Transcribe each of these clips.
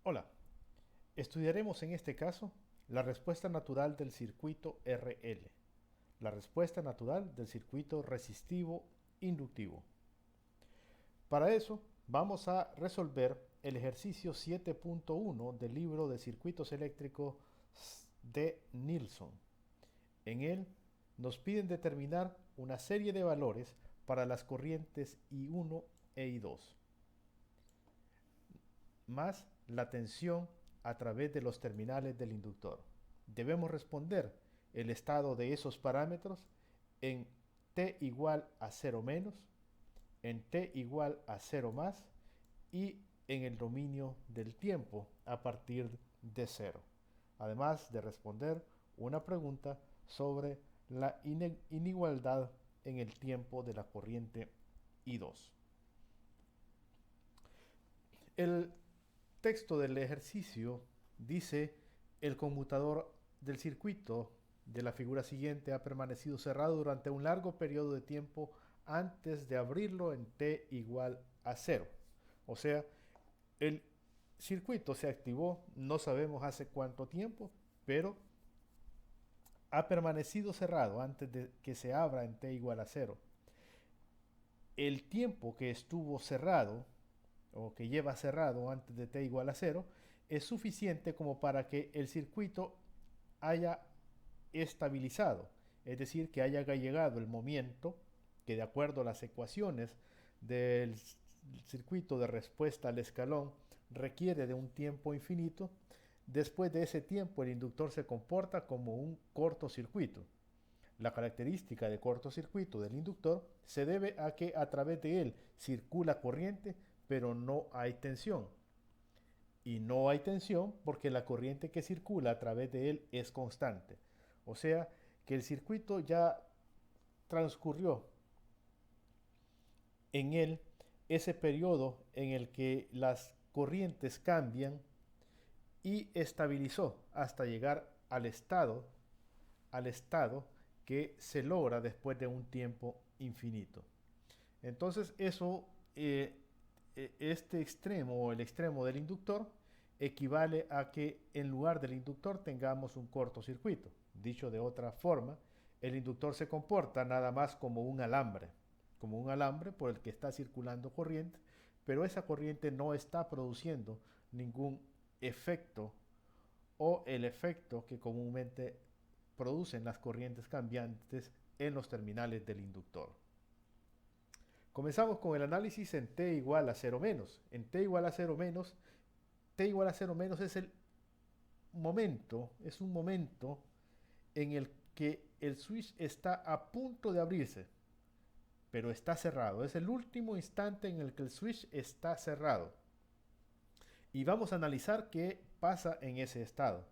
Hola, estudiaremos en este caso la respuesta natural del circuito RL, la respuesta natural del circuito resistivo inductivo. Para eso vamos a resolver el ejercicio 7.1 del libro de circuitos eléctricos de Nilsson. En él nos piden determinar una serie de valores para las corrientes I1 e I2, más la tensión a través de los terminales del inductor. Debemos responder el estado de esos parámetros en t igual a 0 menos, en t igual a 0 más y en el dominio del tiempo a partir de 0. Además de responder una pregunta sobre la inigualdad en el tiempo de la corriente I2. El texto del ejercicio dice: el conmutador del circuito de la figura siguiente ha permanecido cerrado durante un largo periodo de tiempo antes de abrirlo en t igual a 0. O sea, el circuito se activó, no sabemos hace cuánto tiempo, pero ha permanecido cerrado antes de que se abra en t igual a 0. El tiempo que estuvo cerrado o que lleva cerrado antes de t igual a 0 es suficiente como para que el circuito haya estabilizado, es decir, que haya llegado el momento que, de acuerdo a las ecuaciones del circuito de respuesta al escalón, requiere de un tiempo infinito. Después de ese tiempo el inductor se comporta como un cortocircuito. La característica de cortocircuito del inductor se debe a que a través de él circula corriente, pero no hay tensión. Y no hay tensión porque la corriente que circula a través de él es constante. O sea que el circuito ya transcurrió en él ese periodo en el que las corrientes cambian y estabilizó hasta llegar al estado que se logra después de un tiempo infinito. Entonces este extremo o el extremo del inductor equivale a que en lugar del inductor tengamos un cortocircuito. Dicho de otra forma, el inductor se comporta nada más como un alambre por el que está circulando corriente, pero esa corriente no está produciendo ningún efecto o el efecto que comúnmente producen las corrientes cambiantes en los terminales del inductor. Comenzamos con el análisis en t igual a 0 menos. En t igual a 0 menos, t igual a 0 menos es es un momento en el que el switch está a punto de abrirse, pero está cerrado. Es el último instante en el que el switch está cerrado. Y vamos a analizar qué pasa en ese estado.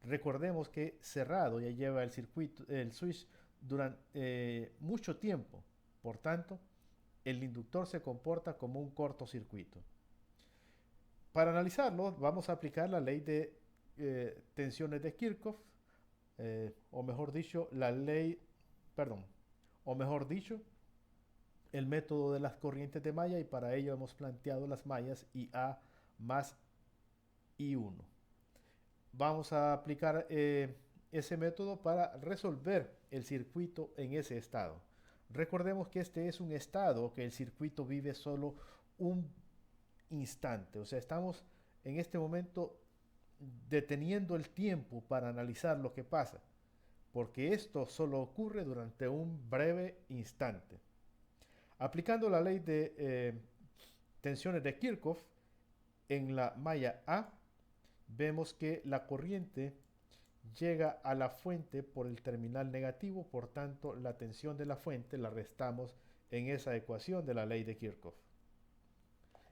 Recordemos que cerrado ya lleva el switch durante mucho tiempo. Por tanto, el inductor se comporta como un cortocircuito. Para analizarlo, vamos a aplicar la ley de tensiones de Kirchhoff, o mejor dicho, o mejor dicho, el método de las corrientes de malla, y para ello hemos planteado las mallas IA más I1. Vamos a aplicar ese método para resolver el circuito en ese estado. Recordemos que este es un estado que el circuito vive solo un instante, o sea, estamos en este momento deteniendo el tiempo para analizar lo que pasa, porque esto solo ocurre durante un breve instante. Aplicando la ley de tensiones de Kirchhoff en la malla A, vemos que la corriente llega a la fuente por el terminal negativo, por tanto la tensión de la fuente la restamos en esa ecuación de la ley de Kirchhoff.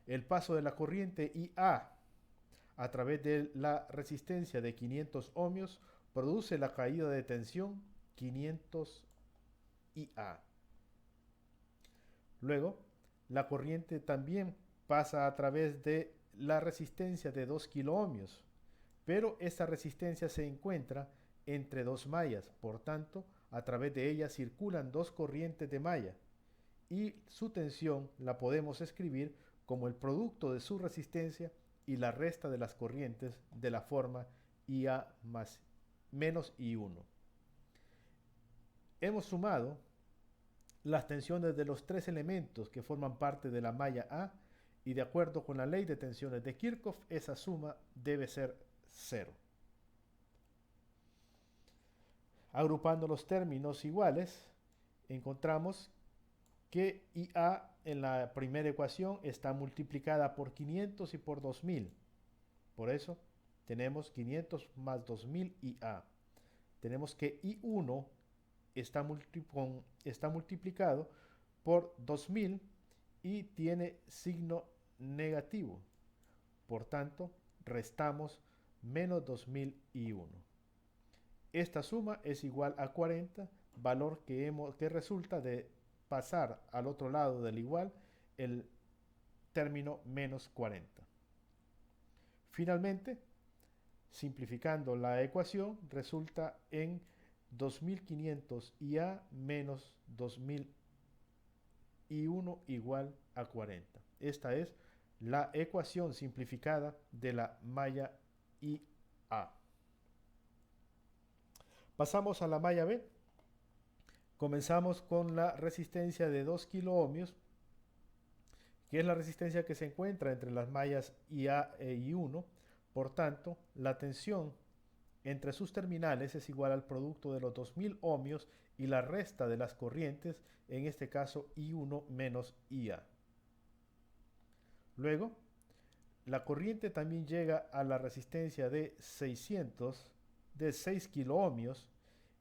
El paso de la corriente IA a través de la resistencia de 500 ohmios produce la caída de tensión 500 IA. Luego, la corriente también pasa a través de la resistencia de 2 kiloohmios, pero esta resistencia se encuentra entre dos mallas, por tanto, a través de ella circulan dos corrientes de malla y su tensión la podemos escribir como el producto de su resistencia y la resta de las corrientes de la forma IA más menos I1. Hemos sumado las tensiones de los tres elementos que forman parte de la malla A y de acuerdo con la ley de tensiones de Kirchhoff, esa suma debe ser cero. Agrupando los términos iguales, encontramos que IA en la primera ecuación está multiplicada por 500 y por 2000. Por eso tenemos 500 más 2000 IA. Tenemos que I1 está multiplicado por 2000 y tiene signo negativo. Por tanto, restamos menos 2000 I1. Esta suma es igual a 40, valor que resulta de pasar al otro lado del igual el término menos 40. Finalmente, simplificando la ecuación, resulta en 2500 IA menos 2000 I1 igual a 40. Esta es la ecuación simplificada de la malla IA. Pasamos a la malla B. Comenzamos con la resistencia de 2 kiloohmios, que es la resistencia que se encuentra entre las mallas IA e I1. Por tanto, la tensión entre sus terminales es igual al producto de los 2000 ohmios y la resta de las corrientes, en este caso I1 menos IA. Luego, la corriente también llega a la resistencia de 6 kiloohmios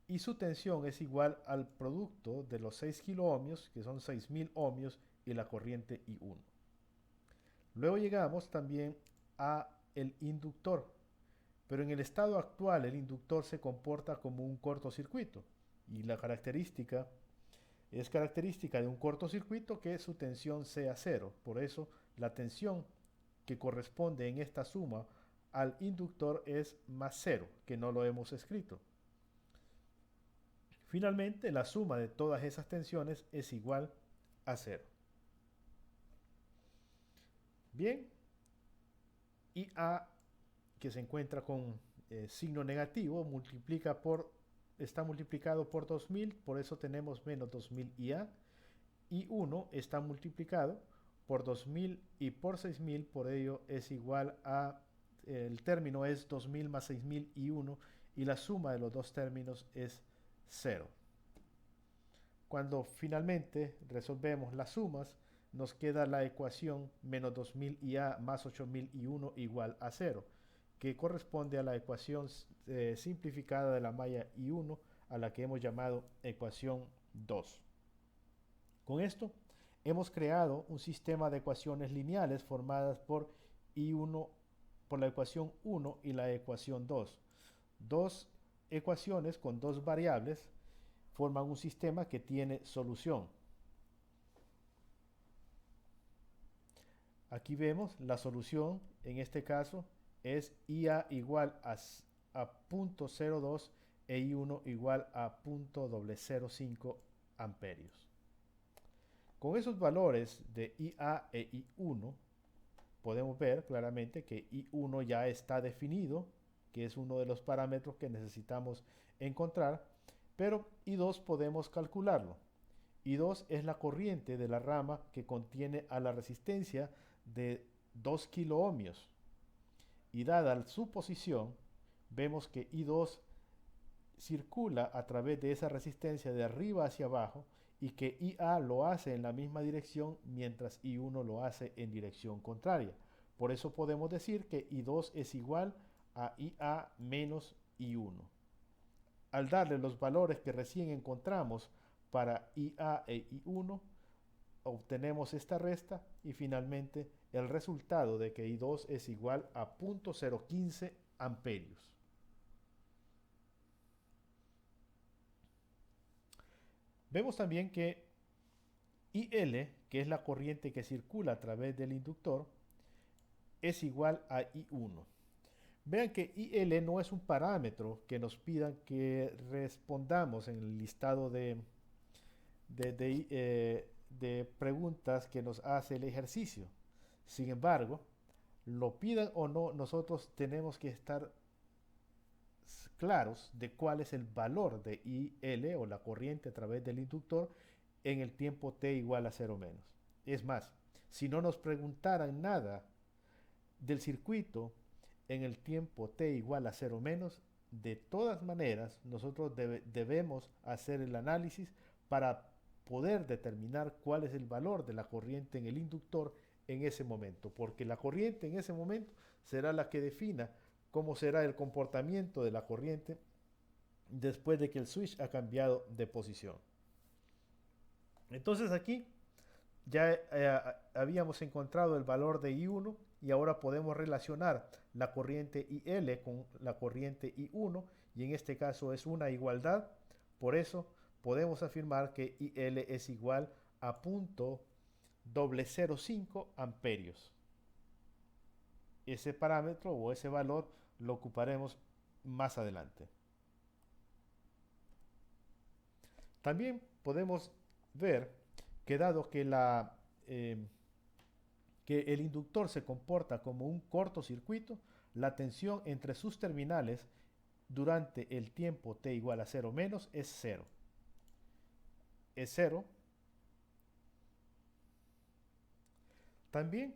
y su tensión es igual al producto de los 6 kiloohmios, que son 6000 ohmios, y la corriente I1. Luego llegamos también a el inductor, pero en el estado actual el inductor se comporta como un cortocircuito y la característica es característica de un cortocircuito que su tensión sea cero. Por eso la tensión que corresponde en esta suma al inductor es más cero, que no lo hemos escrito. Finalmente, la suma de todas esas tensiones es igual a cero. Bien, IA, que se encuentra con signo negativo, está multiplicado por 2000, por eso tenemos menos 2000 IA. I1 está multiplicado por 2000 y por 6000, por ello es igual a, el término es 2000 más 6000 I1 y la suma de los dos términos es 0. Cuando finalmente resolvemos las sumas, nos queda la ecuación menos 2000 IA más 8000 I1 igual a 0, que corresponde a la ecuación simplificada de la malla I1, a la que hemos llamado ecuación 2. Con esto, hemos creado un sistema de ecuaciones lineales formadas por I1, por la ecuación 1 y la ecuación 2. Dos ecuaciones con dos variables forman un sistema que tiene solución. Aquí vemos la solución, en este caso, es IA igual a 0.02 e I1 igual a 0.005 amperios. Con esos valores de IA e I1, podemos ver claramente que I1 ya está definido, que es uno de los parámetros que necesitamos encontrar, pero I2 podemos calcularlo. I2 es la corriente de la rama que contiene a la resistencia de 2 kiloohmios. Y dada su posición, vemos que I2 circula a través de esa resistencia de arriba hacia abajo y que IA lo hace en la misma dirección mientras I1 lo hace en dirección contraria. Por eso podemos decir que I2 es igual a IA menos I1. Al darle los valores que recién encontramos para IA e I1, obtenemos esta resta y finalmente el resultado de que I2 es igual a 0.015 amperios. Vemos también que IL, que es la corriente que circula a través del inductor, es igual a I1. Vean que IL no es un parámetro que nos pidan que respondamos en el listado de preguntas que nos hace el ejercicio. Sin embargo, lo pidan o no, nosotros tenemos que estar claros de cuál es el valor de IL o la corriente a través del inductor en el tiempo t igual a 0 menos. Es más, si no nos preguntaran nada del circuito en el tiempo t igual a 0 menos, de todas maneras nosotros debemos hacer el análisis para poder determinar cuál es el valor de la corriente en el inductor en ese momento, porque la corriente en ese momento será la que defina cómo será el comportamiento de la corriente después de que el switch ha cambiado de posición. Entonces aquí ya habíamos encontrado el valor de I1 y ahora podemos relacionar la corriente IL con la corriente I1 y en este caso es una igualdad. Por eso podemos afirmar que IL es igual a .005 amperios. Ese parámetro o ese valor lo ocuparemos más adelante. También podemos ver que dado que que el inductor se comporta como un cortocircuito, la tensión entre sus terminales durante el tiempo t igual a 0 menos es 0. Es 0. También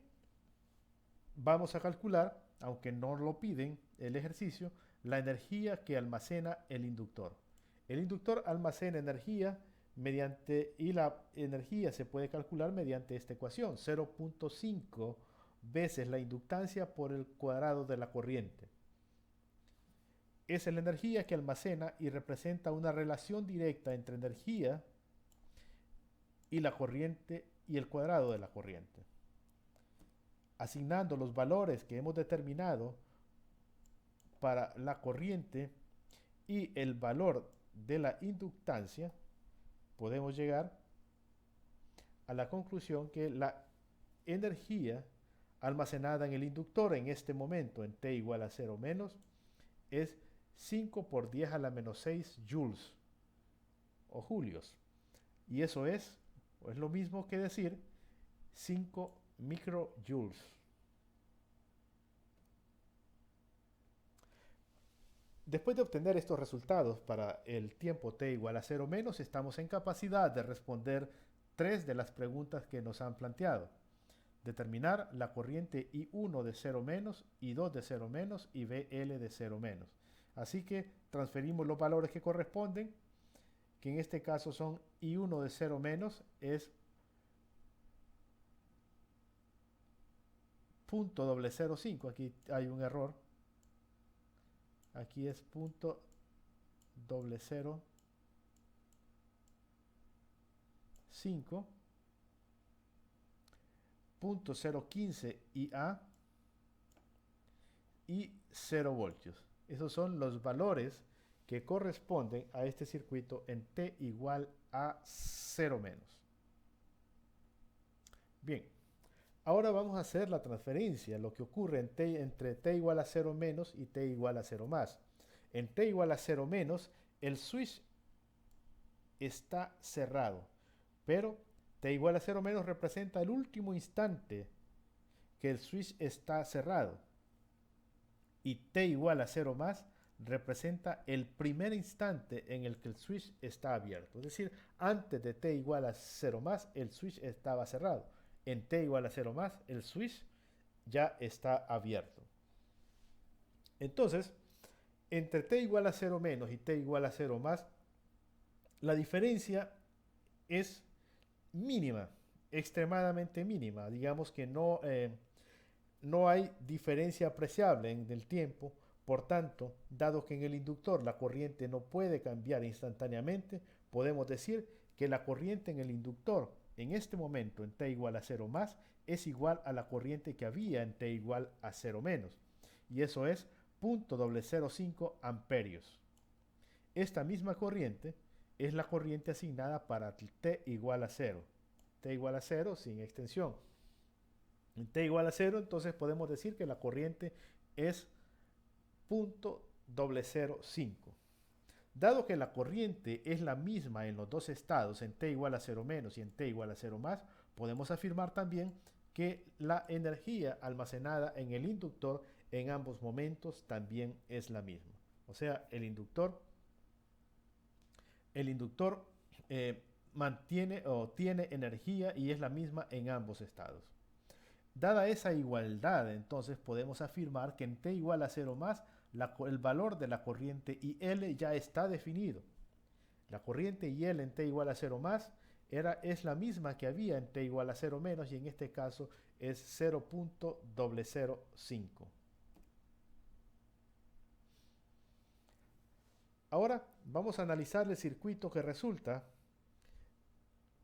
vamos a calcular, aunque no lo piden el ejercicio, la energía que almacena el inductor. El inductor almacena energía y la energía se puede calcular mediante esta ecuación, 0.5 veces la inductancia por el cuadrado de la corriente. Esa es la energía que almacena y representa una relación directa entre energía y la corriente y el cuadrado de la corriente. Asignando los valores que hemos determinado para la corriente y el valor de la inductancia, podemos llegar a la conclusión que la energía almacenada en el inductor en este momento en t igual a 0 menos es 5 por 10 a la menos 6 joules o julios. Y eso es lo mismo que decir 5 microjoules. Después de obtener estos resultados para el tiempo t igual a 0 menos, estamos en capacidad de responder 3 de las preguntas que nos han planteado. Determinar la corriente I1 de 0 menos, I2 de 0 menos y BL de 0 menos. Así que transferimos los valores que corresponden, que en este caso son I1 de 0 menos es .005, aquí hay un error. Aquí es .005 .015 IA y 0 voltios. Esos son los valores que corresponden a este circuito en t igual a 0 menos. Bien, ahora vamos a hacer la transferencia, lo que ocurre entre t igual a 0 menos y t igual a 0 más. En t igual a 0 menos, el switch está cerrado, pero t igual a 0 menos representa el último instante que el switch está cerrado. Y t igual a 0 más representa el primer instante en el que el switch está abierto. Es decir, antes de t igual a 0 más, el switch estaba cerrado. En t igual a 0 más, el switch ya está abierto. Entonces, entre t igual a 0 menos y t igual a 0 más, la diferencia es mínima, extremadamente mínima. Digamos que no hay diferencia apreciable en el tiempo. Por tanto, dado que en el inductor la corriente no puede cambiar instantáneamente, podemos decir que la corriente en el inductor en este momento en t igual a 0 más es igual a la corriente que había en t igual a 0 menos. Y eso es .005 amperios. Esta misma corriente es la corriente asignada para t igual a 0. T igual a 0 sin extensión. En t igual a 0, entonces podemos decir que la corriente es .005. Dado que la corriente es la misma en los dos estados, en t igual a 0 menos y en t igual a 0 más, podemos afirmar también que la energía almacenada en el inductor en ambos momentos también es la misma. O sea, el inductor mantiene o tiene energía y es la misma en ambos estados. Dada esa igualdad, entonces podemos afirmar que en t igual a 0 más, el valor de la corriente IL ya está definido. La corriente IL en t igual a 0 más es la misma que había en t igual a 0 menos y en este caso es 0.005. Ahora vamos a analizar el circuito que resulta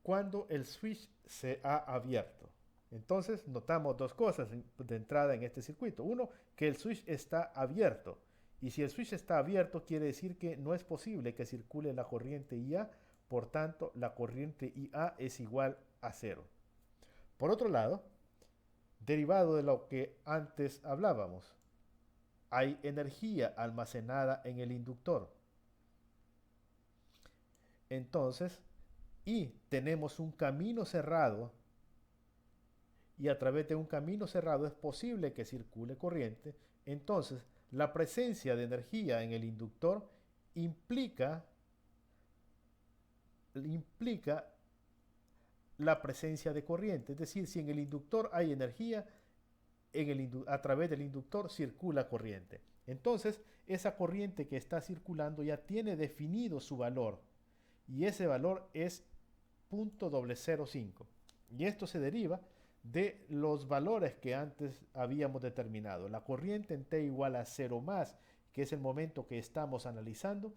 cuando el switch se ha abierto. Entonces notamos dos cosas de entrada en este circuito. Uno, que el switch está abierto. Y si el switch está abierto, quiere decir que no es posible que circule la corriente IA, por tanto, la corriente IA es igual a cero. Por otro lado, derivado de lo que antes hablábamos, hay energía almacenada en el inductor. Entonces, y tenemos un camino cerrado, y a través de un camino cerrado es posible que circule corriente, entonces la presencia de energía en el inductor implica la presencia de corriente. Es decir, si en el inductor hay energía, a través del inductor circula corriente. Entonces, esa corriente que está circulando ya tiene definido su valor. Y ese valor es 0.005. Y esto se deriva de los valores que antes habíamos determinado. La corriente en t igual a 0 más, que es el momento que estamos analizando,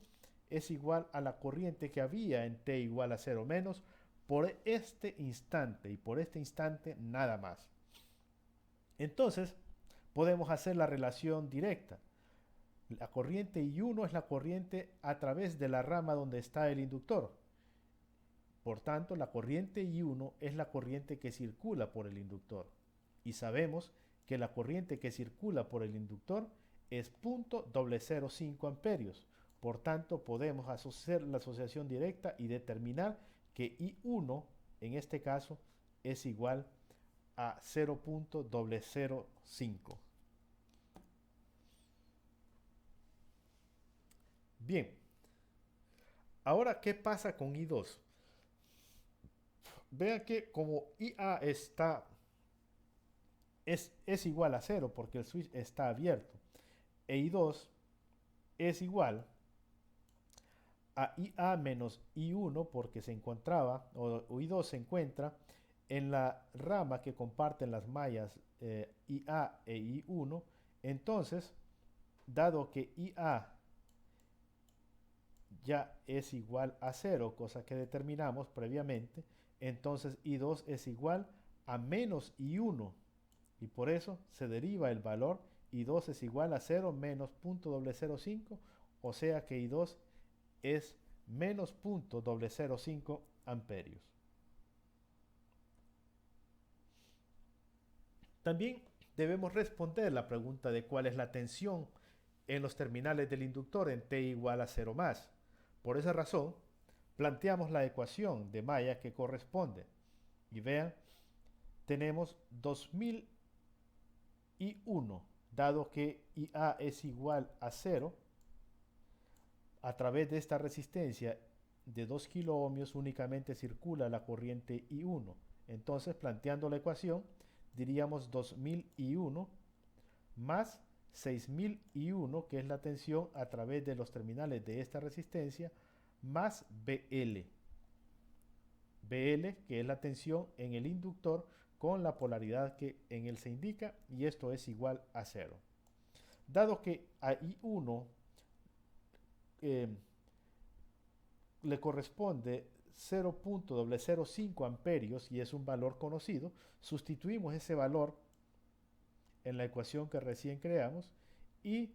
es igual a la corriente que había en t igual a 0 menos por este instante y por este instante nada más. Entonces, podemos hacer la relación directa. La corriente I1 es la corriente a través de la rama donde está el inductor. Por tanto, la corriente I1 es la corriente que circula por el inductor. Y sabemos que la corriente que circula por el inductor es 0.005 amperios. Por tanto, podemos hacer la asociación directa y determinar que I1, en este caso, es igual a 0.005. Bien, ahora, ¿qué pasa con I2? Vean que como IA es igual a 0 porque el switch está abierto, e I2 es igual a IA menos I1 porque se encontraba, o I2 se encuentra en la rama que comparten las mallas IA e I1. Entonces, dado que IA ya es igual a 0, cosa que determinamos previamente, entonces I2 es igual a menos I1 y por eso se deriva el valor I2 es igual a 0 menos 0.005, o sea que I2 es menos 0.005 amperios. También debemos responder la pregunta de cuál es la tensión en los terminales del inductor en t igual a 0 más. Por esa razón, planteamos la ecuación de malla que corresponde. Y vean, tenemos 2001, dado que IA es igual a 0, a través de esta resistencia de 2 kiloohmios únicamente circula la corriente I1. Entonces, planteando la ecuación, diríamos 2001 más 6001, que es la tensión a través de los terminales de esta resistencia, más BL. BL, que es la tensión en el inductor con la polaridad que en él se indica, y esto es igual a 0. Dado que a I1 le corresponde 0.005 amperios y es un valor conocido, sustituimos ese valor en la ecuación que recién creamos y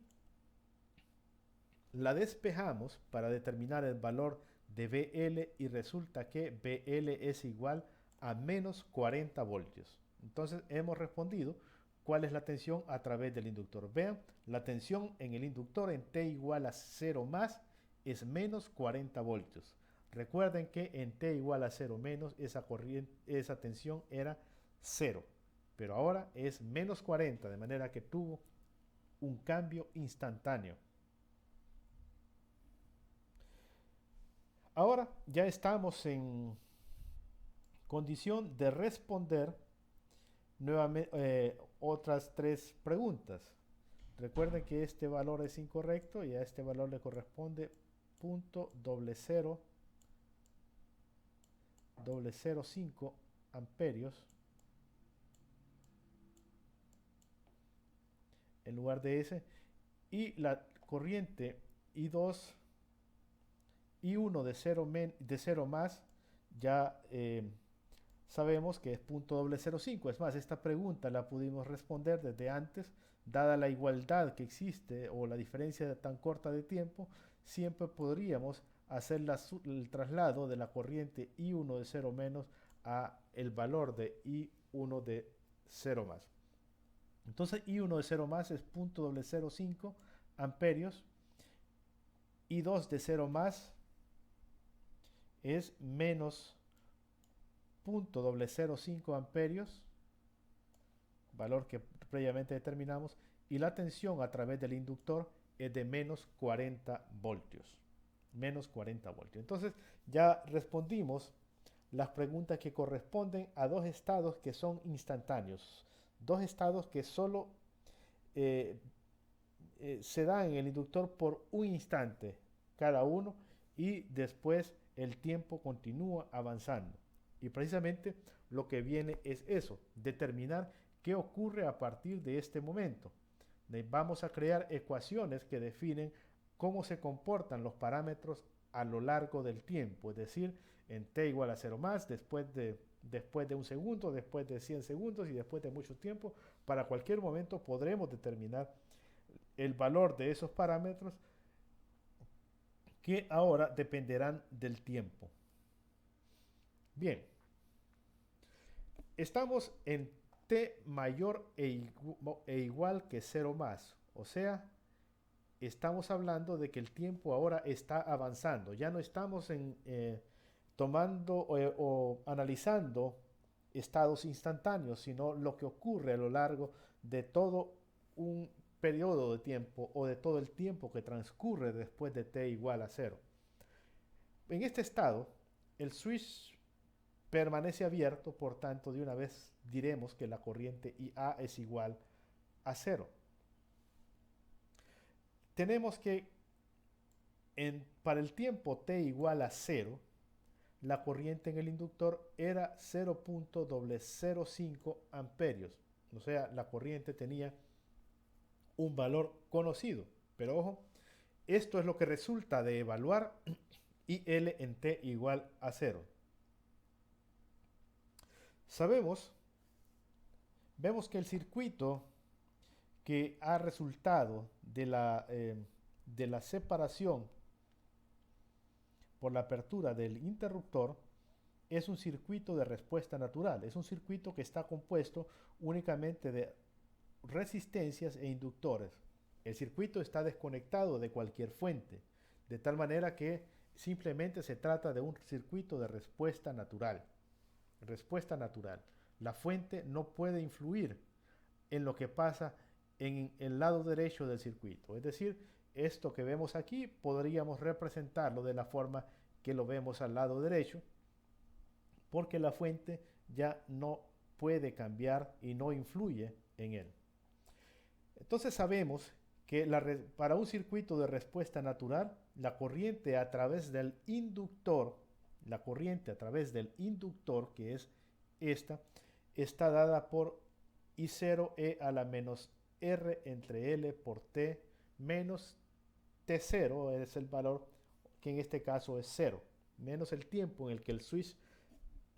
la despejamos para determinar el valor de BL y resulta que BL es igual a menos 40 voltios. Entonces hemos respondido cuál es la tensión a través del inductor. Vean, la tensión en el inductor en T igual a 0 más es menos 40 voltios. Recuerden que en T igual a 0 menos esa tensión era 0. pero ahora es menos 40, de manera que tuvo un cambio instantáneo. Ahora ya estamos en condición de responder nuevamente otras tres preguntas. Recuerden que este valor es incorrecto y a este valor le corresponde .0005 amperios en lugar de ese, y la corriente I2 I1 de 0 más ya sabemos que es .005. Es más, esta pregunta la pudimos responder desde antes, dada la igualdad que existe o la diferencia tan corta de tiempo, siempre podríamos hacer el traslado de la corriente I1 de 0 menos a el valor de I1 de 0 más. Entonces I1 de 0 más es .005 amperios, I2 de 0 más es menos .005 amperios, valor que previamente determinamos, y la tensión a través del inductor es de menos 40 voltios. Menos 40 voltios. Entonces ya respondimos las preguntas que corresponden a dos estados que son instantáneos. Dos estados que solo se dan en el inductor por un instante cada uno y después el tiempo continúa avanzando. Y precisamente lo que viene es eso, determinar qué ocurre a partir de este momento. Vamos a crear ecuaciones que definen cómo se comportan los parámetros a lo largo del tiempo, es decir, en t igual a 0 más, después de un segundo, después de 100 segundos y después de mucho tiempo. Para cualquier momento podremos determinar el valor de esos parámetros que ahora dependerán del tiempo. Bien, estamos en t mayor e igual que 0 más, o sea, estamos hablando de que el tiempo ahora está avanzando, ya no estamos tomando o analizando estados instantáneos, sino lo que ocurre a lo largo de todo un periodo de tiempo o de todo el tiempo que transcurre después de t igual a 0. En este estado, el switch permanece abierto, por tanto, de una vez diremos que la corriente IA es igual a 0. Tenemos que para el tiempo t igual a 0, la corriente en el inductor era 0.005 amperios. O sea, la corriente tenía un valor conocido. Pero ojo, esto es lo que resulta de evaluar IL en t igual a 0. Vemos que el circuito que ha resultado de la separación por la apertura del interruptor es un circuito de respuesta natural. Es un circuito que está compuesto únicamente de resistencias e inductores. El circuito está desconectado de cualquier fuente, de tal manera que simplemente se trata de un circuito de respuesta natural. Respuesta natural. La fuente no puede influir en lo que pasa en el lado derecho del circuito. Es decir, esto que vemos aquí podríamos representarlo de la forma que lo vemos al lado derecho, porque la fuente ya no puede cambiar y no influye en él. Entonces sabemos que para un circuito de respuesta natural, la corriente a través del inductor, que es esta, está dada por I0e a la menos R entre L por T menos T0, es el valor que en este caso es 0, menos el tiempo en el que el switch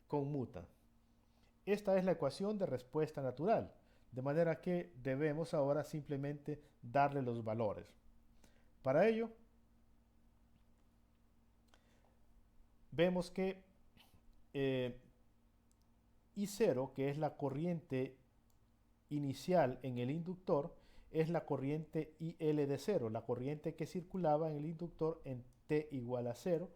conmuta. Esta es la ecuación de respuesta natural, de manera que debemos ahora simplemente darle los valores. Para ello, vemos que I0, que es la corriente inicial en el inductor, es la corriente IL de 0, la corriente que circulaba en el inductor en t igual a 0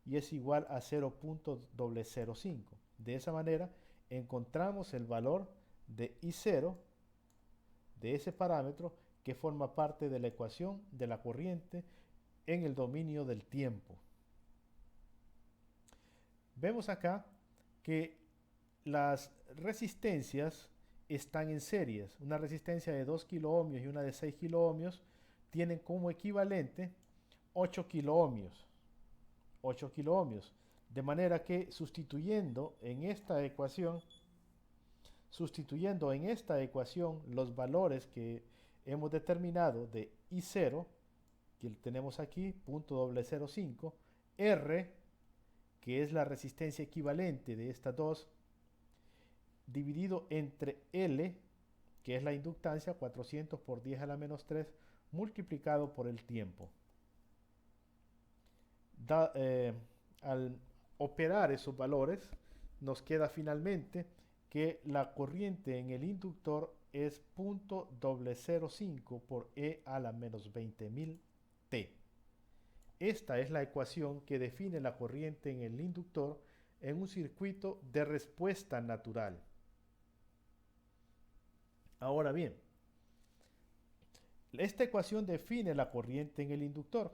y es igual a 0.005. De esa manera encontramos el valor de I0, de ese parámetro que forma parte de la ecuación de la corriente en el dominio del tiempo. Vemos acá que las resistencias están en series. Una resistencia de 2 kiloohmios y una de 6 kiloohmios tienen como equivalente 8 kiloohmios. 8 kiloohmios. De manera que sustituyendo en esta ecuación los valores que hemos determinado de I0, que tenemos aquí, .005, R, que es la resistencia equivalente de estas dos, dividido entre L, que es la inductancia, 400 por 10 a la menos 3, multiplicado por el tiempo. Al operar esos valores, nos queda finalmente que la corriente en el inductor es .005 por E a la menos 20.000 T. Esta es la ecuación que define la corriente en el inductor en un circuito de respuesta natural. Ahora bien, esta ecuación define la corriente en el inductor.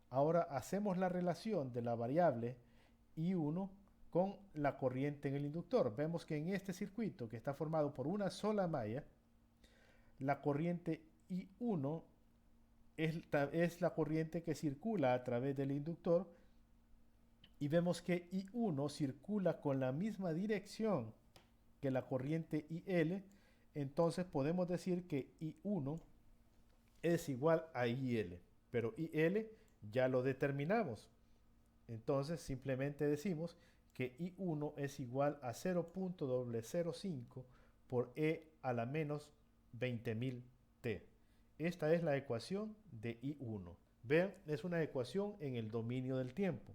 Ahora hacemos la relación de la variable I1 con la corriente en el inductor. Vemos que en este circuito, que está formado por una sola malla, la corriente I1 es la corriente que circula a través del inductor, y vemos que I1 circula con la misma dirección que la corriente IL. Entonces podemos decir que I1 es igual a IL, pero IL ya lo determinamos. Entonces simplemente decimos que I1 es igual a 0.005 por E a la menos 20.000 T. Esta es la ecuación de I1. Vean, es una ecuación en el dominio del tiempo.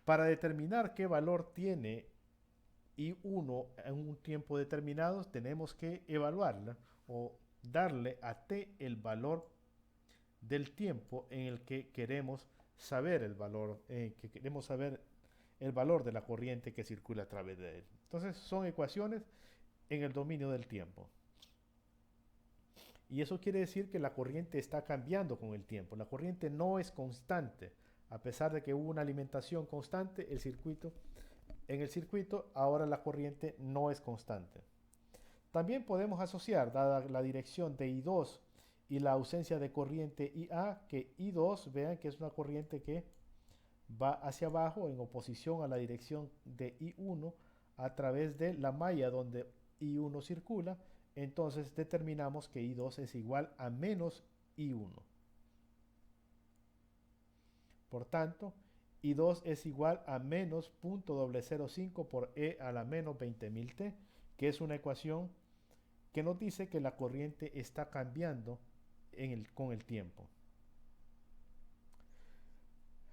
Para determinar qué valor tiene I1 en un tiempo determinado, tenemos que evaluarla o darle a T el valor del tiempo en el que queremos saber el valor, de la corriente que circula a través de él. Entonces son ecuaciones en el dominio del tiempo. Y eso quiere decir que la corriente está cambiando con el tiempo. La corriente no es constante. A pesar de que hubo una alimentación constante, en el circuito, ahora la corriente no es constante. También podemos asociar, dada la dirección de I2 y la ausencia de corriente IA, que I2, vean que es una corriente que va hacia abajo en oposición a la dirección de I1 a través de la malla donde I1 circula. Entonces determinamos que I2 es igual a menos I1. Por tanto, I2 es igual a menos .005 por E a la menos 20.000 T, que es una ecuación que nos dice que la corriente está cambiando con el tiempo.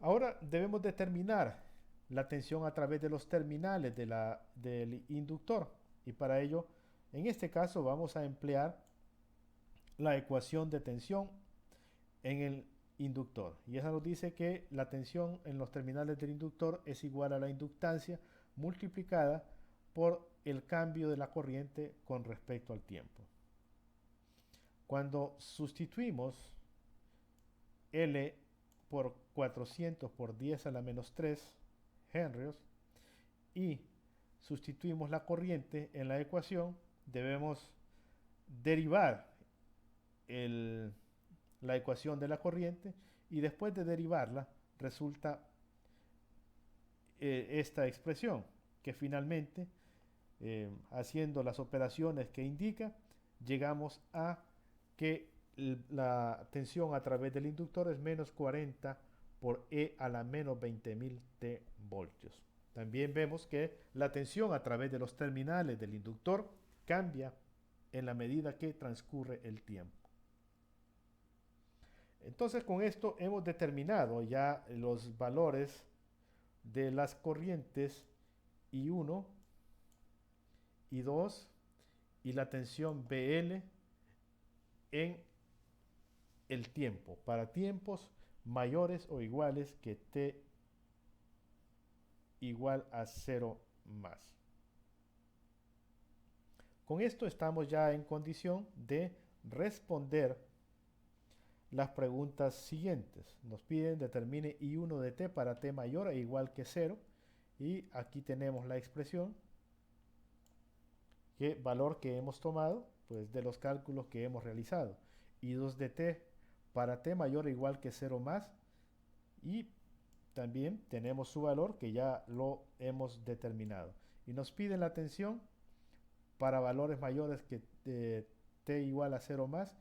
Ahora debemos determinar la tensión a través de los terminales del inductor, y para ello, en este caso, vamos a emplear la ecuación de tensión en el inductor. Y esa nos dice que la tensión en los terminales del inductor es igual a la inductancia multiplicada por el cambio de la corriente con respecto al tiempo. Cuando sustituimos L por 400 por 10 a la menos 3 henrios y sustituimos la corriente en la ecuación, debemos derivar la ecuación de la corriente, y después de derivarla resulta esta expresión, que finalmente, haciendo las operaciones que indica, llegamos a que la tensión a través del inductor es menos 40 por E a la menos 20.000 T voltios. También vemos que la tensión a través de los terminales del inductor cambia en la medida que transcurre el tiempo. Entonces con esto hemos determinado ya los valores de las corrientes I1, I2 y la tensión BL en el tiempo, para tiempos mayores o iguales que T igual a 0 más. Con esto estamos ya en condición de responder las preguntas siguientes. Nos piden determine I1 de t para t mayor e igual que 0. Y aquí tenemos la expresión, que valor que hemos tomado, pues de los cálculos que hemos realizado. I2 de t para t mayor o igual que 0 más. Y también tenemos su valor que ya lo hemos determinado. Y nos piden la tensión para valores mayores que t igual a 0 más.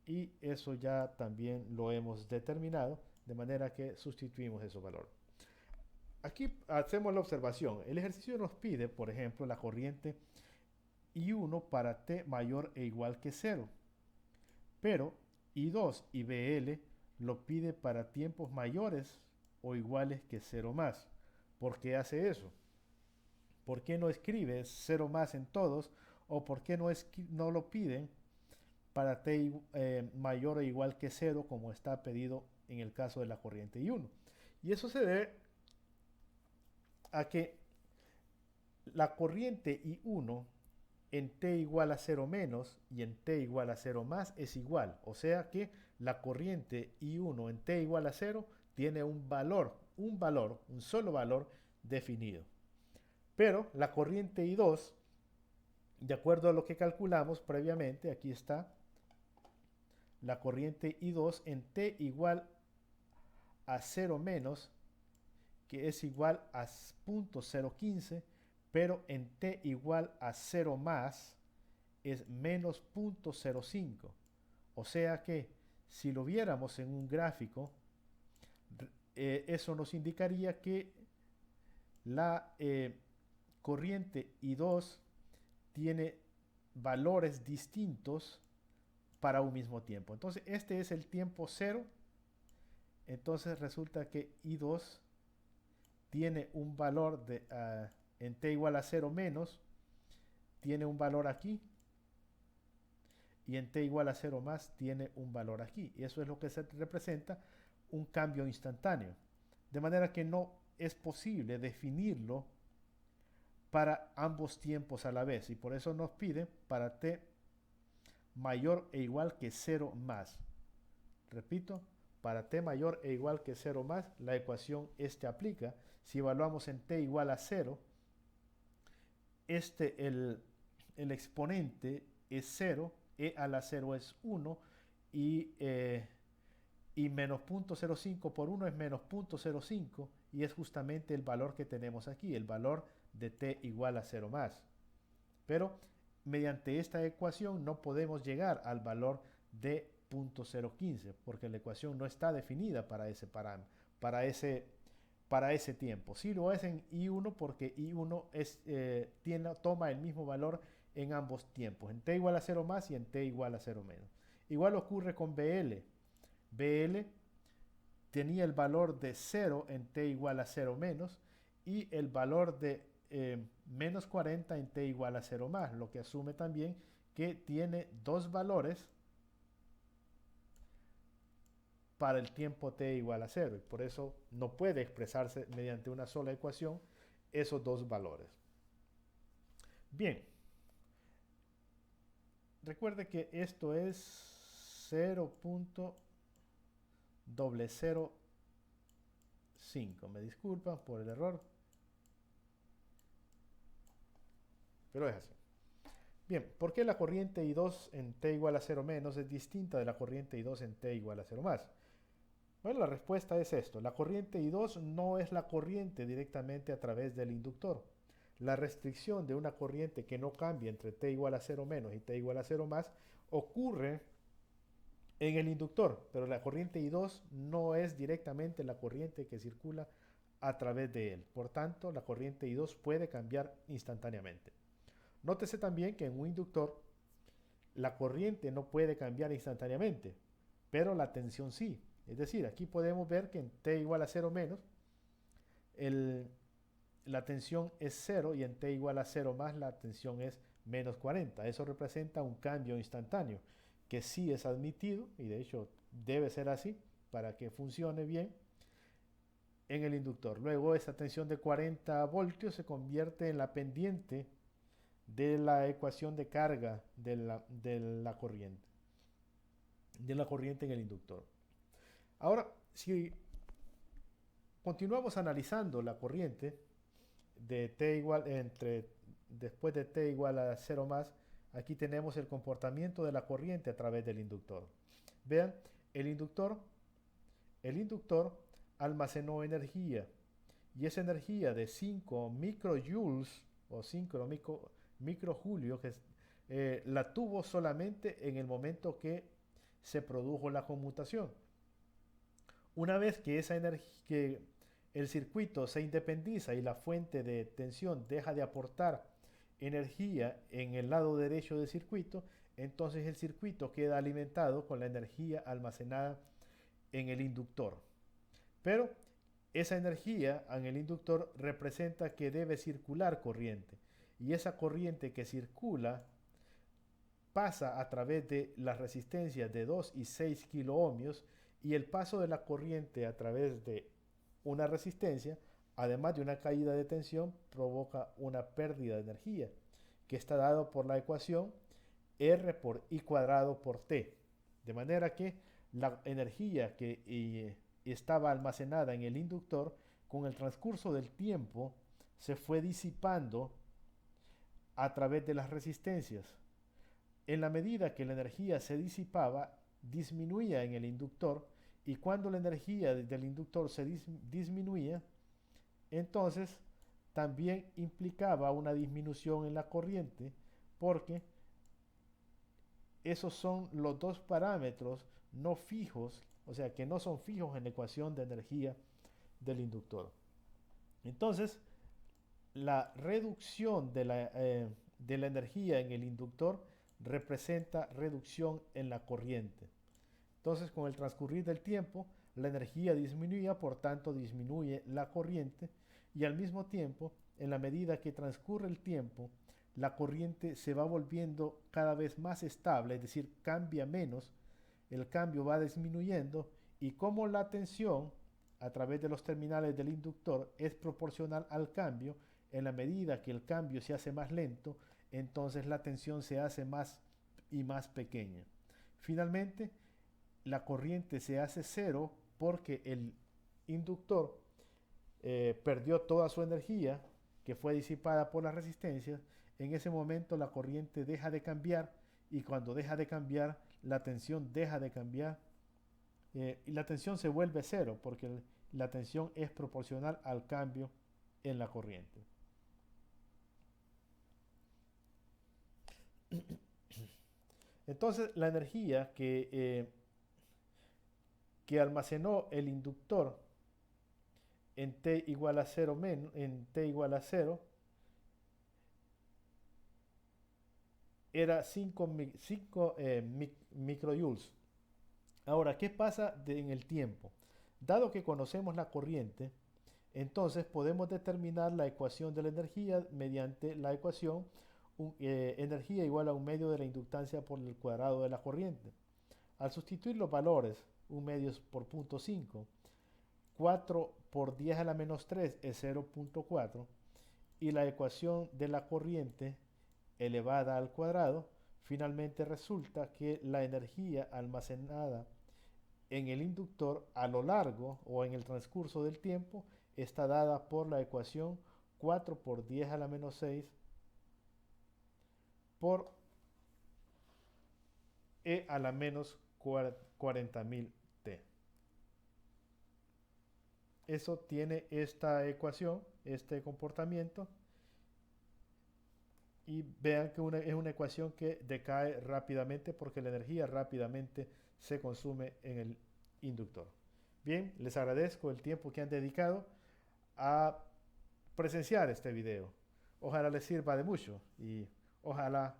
Y eso ya también lo hemos determinado, de manera que sustituimos esos valores. Aquí hacemos la observación. El ejercicio nos pide, por ejemplo, la corriente I1 para t mayor e igual que 0. Pero I2 y BL lo pide para tiempos mayores o iguales que 0 más. ¿Por qué hace eso? ¿Por qué no escribe 0 más en todos? ¿O por qué no lo piden para t mayor o igual que 0 como está pedido en el caso de la corriente I1? Y eso se debe a que la corriente I1 en t igual a 0 menos y en t igual a 0 más es igual. O sea que la corriente I1 en t igual a 0 tiene un solo valor definido. Pero la corriente I2, de acuerdo a lo que calculamos previamente, aquí está, la corriente I2 en t igual a 0 menos, que es igual a 0.015, pero en t igual a 0 más es menos 0.05. O sea que si lo viéramos en un gráfico, eso nos indicaría que la corriente I2 tiene valores distintos para un mismo tiempo. Entonces este es el tiempo 0. Entonces resulta que I2 tiene un valor en t igual a 0 menos, tiene un valor aquí, y en t igual a 0 más tiene un valor aquí. Y eso es lo que se representa un cambio instantáneo. De manera que no es posible definirlo para ambos tiempos a la vez. Y por eso nos pide para t mayor e igual que 0 más. Repito, para t mayor e igual que 0 más, la ecuación aplica. Si evaluamos en t igual a 0, el exponente es 0, e a la 0 es 1 y menos 0.05 por 1 es menos 0.05 y es justamente el valor que tenemos aquí, el valor de t igual a 0 más. Pero mediante esta ecuación no podemos llegar al valor de 0.015 porque la ecuación no está definida para ese parámetro, para ese tiempo. Sí lo es en I1 porque I1 toma el mismo valor en ambos tiempos, en t igual a 0 más y en t igual a 0 menos. Igual ocurre con BL. BL tenía el valor de 0 en t igual a 0 menos y el valor de menos 40 en t igual a 0 más, lo que asume también que tiene dos valores para el tiempo t igual a 0 y por eso no puede expresarse mediante una sola ecuación esos dos valores. Bien, recuerde que esto es 0.005. Me disculpan por el error, pero es así. Bien, ¿por qué la corriente I2 en t igual a 0 menos es distinta de la corriente I2 en t igual a 0 más? Bueno, la respuesta es esto. La corriente I2 no es la corriente directamente a través del inductor. La restricción de una corriente que no cambia entre t igual a 0 menos y t igual a 0 más ocurre en el inductor, pero la corriente I2 no es directamente la corriente que circula a través de él. Por tanto, la corriente I2 puede cambiar instantáneamente. Nótese también que en un inductor la corriente no puede cambiar instantáneamente, pero la tensión sí. Es decir, aquí podemos ver que en t igual a 0 menos, la tensión es 0 y en t igual a 0 más la tensión es menos 40. Eso representa un cambio instantáneo que sí es admitido y de hecho debe ser así para que funcione bien en el inductor. Luego esa tensión de 40 voltios se convierte en la pendiente de la ecuación de carga de la corriente en el inductor. Ahora, si continuamos analizando la corriente de t igual después de t igual a 0 más, aquí tenemos el comportamiento de la corriente a través del inductor. Vean, el inductor, el inductor almacenó energía, y esa energía de 5 microjoules o 5 microjulios la tuvo solamente en el momento que se produjo la conmutación. Una vez que que el circuito se independiza y la fuente de tensión deja de aportar energía en el lado derecho del circuito, entonces el circuito queda alimentado con la energía almacenada en el inductor. Pero esa energía en el inductor representa que debe circular corriente, y esa corriente que circula pasa a través de las resistencias de 2 y 6 kiloohmios, y el paso de la corriente a través de una resistencia, además de una caída de tensión, provoca una pérdida de energía, que está dado por la ecuación R por I cuadrado por T. De manera que la energía que estaba almacenada en el inductor, con el transcurso del tiempo, se fue disipando a través de las resistencias. En la medida que la energía se disipaba, disminuía en el inductor, y cuando la energía del inductor se disminuía, entonces también implicaba una disminución en la corriente, porque esos son los dos parámetros no fijos, o sea, que no son fijos en la ecuación de energía del inductor. Entonces, la reducción de la energía en el inductor representa reducción en la corriente. Entonces, con el transcurrir del tiempo, la energía disminuía, por tanto disminuye la corriente, y al mismo tiempo, en la medida que transcurre el tiempo, la corriente se va volviendo cada vez más estable, es decir, cambia menos, el cambio va disminuyendo, y como la tensión a través de los terminales del inductor es proporcional al cambio, en la medida que el cambio se hace más lento, entonces la tensión se hace más y más pequeña. Finalmente, la corriente se hace cero porque el inductor perdió toda su energía que fue disipada por las resistencias. En ese momento la corriente deja de cambiar, y cuando deja de cambiar, la tensión deja de cambiar, y la tensión se vuelve cero porque la tensión es proporcional al cambio en la corriente. Entonces la energía que almacenó el inductor en t igual a 0 en t igual a 0 era 5 microjoules. Ahora, ¿qué pasa en el tiempo? Dado que conocemos la corriente, entonces podemos determinar la ecuación de la energía mediante la ecuación energía igual a 1/2 de la inductancia por el cuadrado de la corriente. Al sustituir los valores, 1/2 por 0.5, 4 por 10 a la menos 3 es 0.4, y la ecuación de la corriente elevada al cuadrado, finalmente resulta que la energía almacenada en el inductor a lo largo o en el transcurso del tiempo está dada por la ecuación 4 por 10 a la menos 6 por E a la menos 40.000 t. Eso tiene esta ecuación, este comportamiento, y vean que es una ecuación que decae rápidamente porque la energía rápidamente se consume en el inductor. Bien, les agradezco el tiempo que han dedicado a presenciar este video. Ojalá les sirva de mucho, y ojalá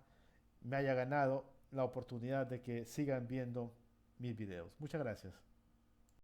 me haya ganado la oportunidad de que sigan viendo mis videos. Muchas gracias.